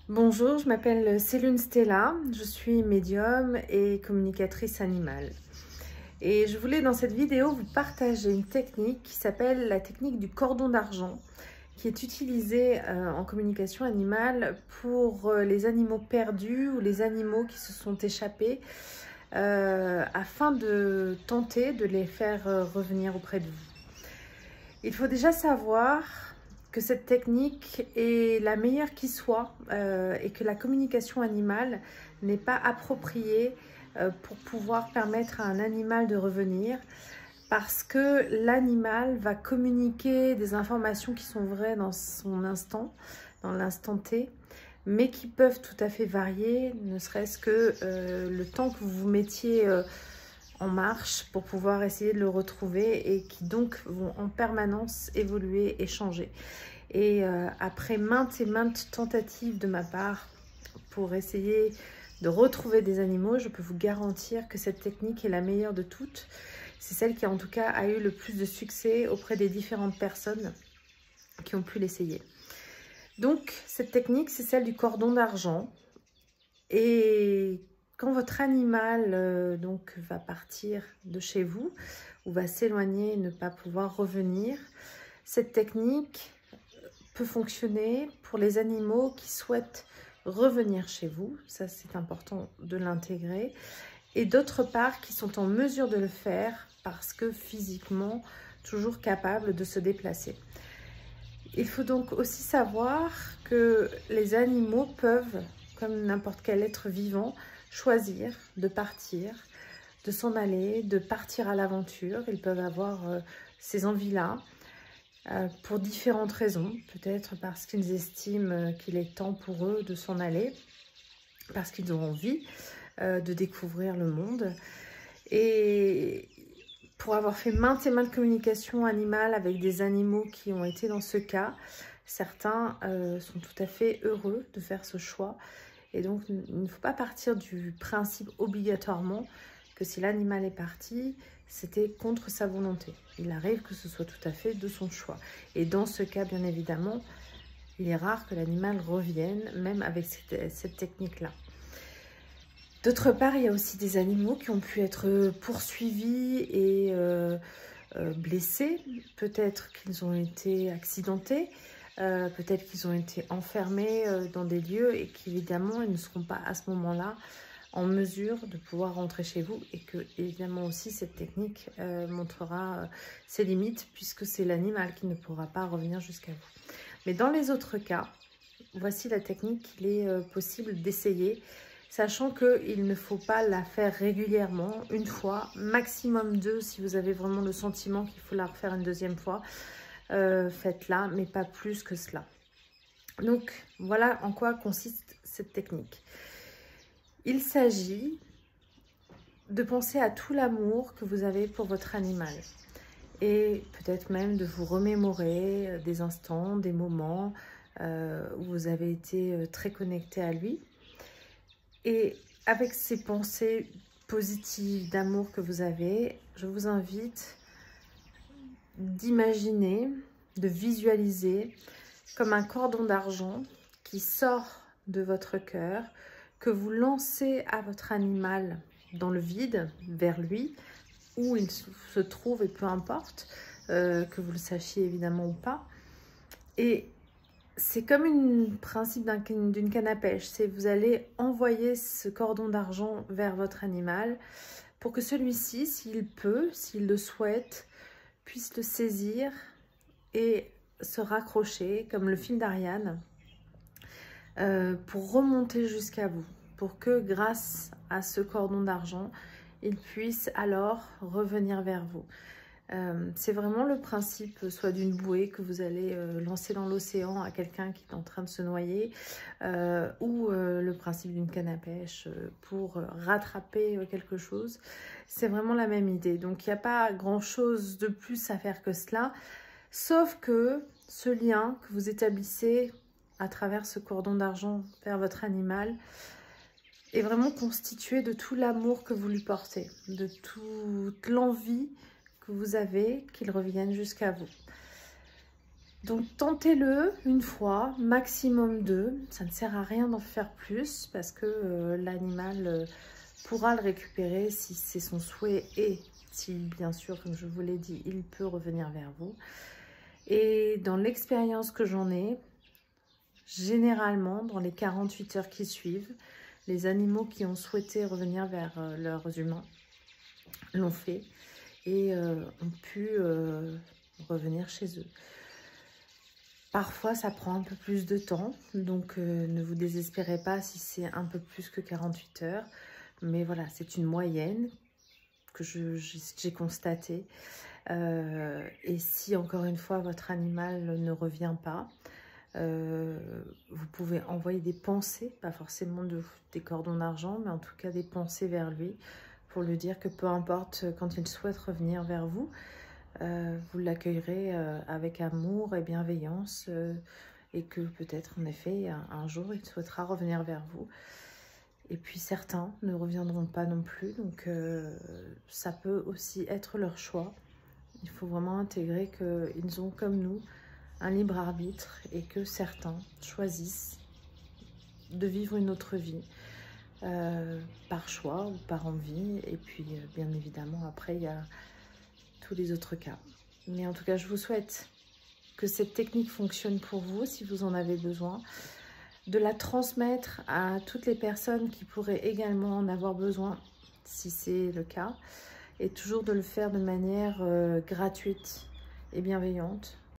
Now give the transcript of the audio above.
Bonjour, je m'appelle Célune Stella, je suis médium et communicatrice animale. Et je voulais dans cette vidéo vous partager une technique qui s'appelle la technique du cordon d'argent, qui est utilisée en communication animale pour les animaux perdus ou les animaux qui se sont échappés afin de tenter de les faire revenir auprès de vous. Il faut déjà savoir que cette technique est la meilleure qui soit et que la communication animale n'est pas appropriée pour pouvoir permettre à un animal de revenir, parce que l'animal va communiquer des informations qui sont vraies dans son instant, dans l'instant T, mais qui peuvent tout à fait varier, ne serait-ce que le temps que vous vous mettiez en marche pour pouvoir essayer de le retrouver, et qui donc vont en permanence évoluer et changer. Et après maintes et maintes tentatives de ma part pour essayer de retrouver des animaux, je peux vous garantir que cette technique est la meilleure de toutes. C'est celle qui en tout cas a eu le plus de succès auprès des différentes personnes qui ont pu l'essayer. Donc cette technique, c'est celle du cordon d'argent. Et quand votre animal donc va partir de chez vous ou va s'éloigner et ne pas pouvoir revenir, cette technique peut fonctionner pour les animaux qui souhaitent revenir chez vous. Ça, c'est important de l'intégrer. Et d'autre part, qui sont en mesure de le faire parce que physiquement, toujours capables de se déplacer. Il faut donc aussi savoir que les animaux peuvent, comme n'importe quel être vivant, choisir de partir, de s'en aller, de partir à l'aventure. Ils peuvent avoir ces envies-là pour différentes raisons. Peut-être parce qu'ils estiment qu'il est temps pour eux de s'en aller, parce qu'ils ont envie de découvrir le monde. Et pour avoir fait maintes et maintes communications animales avec des animaux qui ont été dans ce cas, certains sont tout à fait heureux de faire ce choix. Et donc, il ne faut pas partir du principe obligatoirement que si l'animal est parti, c'était contre sa volonté. Il arrive que ce soit tout à fait de son choix. Et dans ce cas, bien évidemment, il est rare que l'animal revienne, même avec cette technique-là. D'autre part, il y a aussi des animaux qui ont pu être poursuivis et blessés. Peut-être qu'ils ont été accidentés. Peut-être qu'ils ont été enfermés dans des lieux et qu'évidemment, ils ne seront pas à ce moment-là en mesure de pouvoir rentrer chez vous, et que évidemment aussi cette technique montrera ses limites, puisque c'est l'animal qui ne pourra pas revenir jusqu'à vous. Mais dans les autres cas, voici la technique qu'il est possible d'essayer, sachant qu'il ne faut pas la faire régulièrement, une fois, maximum deux, si vous avez vraiment le sentiment qu'il faut la refaire une deuxième fois. Faites-la, mais pas plus que cela. Donc, voilà en quoi consiste cette technique. Il s'agit de penser à tout l'amour que vous avez pour votre animal. Et peut-être même de vous remémorer des instants, des moments où vous avez été très connecté à lui. Et avec ces pensées positives d'amour que vous avez, je vous invite d'imaginer, de visualiser comme un cordon d'argent qui sort de votre cœur, que vous lancez à votre animal dans le vide, vers lui, où il se trouve, et peu importe, que vous le sachiez évidemment ou pas. Et c'est comme un principe d'une canne à pêche, c'est vous allez envoyer ce cordon d'argent vers votre animal pour que celui-ci, s'il peut, s'il le souhaite, puisse le saisir et se raccrocher comme le fil d'Ariane pour remonter jusqu'à vous, pour que grâce à ce cordon d'argent, il puisse alors revenir vers vous. C'est vraiment le principe soit d'une bouée que vous allez lancer dans l'océan à quelqu'un qui est en train de se noyer, ou le principe d'une canne à pêche pour rattraper quelque chose. C'est vraiment la même idée. Donc il n'y a pas grand chose de plus à faire que cela, sauf que ce lien que vous établissez à travers ce cordon d'argent vers votre animal est vraiment constitué de tout l'amour que vous lui portez, de toute l'envie que vous avez qu'il revienne jusqu'à vous. Donc tentez-le une fois, maximum deux. Ça ne sert à rien d'en faire plus parce que l'animal pourra le récupérer si c'est son souhait et si bien sûr, comme je vous l'ai dit, il peut revenir vers vous. Et dans l'expérience que j'en ai, généralement dans les 48 heures qui suivent, les animaux qui ont souhaité revenir vers leurs humains l'ont fait et ont pu revenir chez eux. Parfois, ça prend un peu plus de temps, donc ne vous désespérez pas si c'est un peu plus que 48 heures. Mais voilà, c'est une moyenne que j'ai constatée. Et si, encore une fois, votre animal ne revient pas, vous pouvez envoyer des pensées, pas forcément des cordons d'argent, mais en tout cas des pensées vers lui, pour lui dire que peu importe quand il souhaite revenir vers vous, vous l'accueillerez avec amour et bienveillance et que peut-être en effet un jour il souhaitera revenir vers vous. Et puis certains ne reviendront pas non plus, donc ça peut aussi être leur choix. Il faut vraiment intégrer qu'ils ont comme nous un libre arbitre et que certains choisissent de vivre une autre vie par choix ou par envie. Et puis bien évidemment après il y a tous les autres cas. Mais en tout cas, je vous souhaite que cette technique fonctionne pour vous si vous en avez besoin, de la transmettre à toutes les personnes qui pourraient également en avoir besoin si c'est le cas, et toujours de le faire de manière gratuite et bienveillante.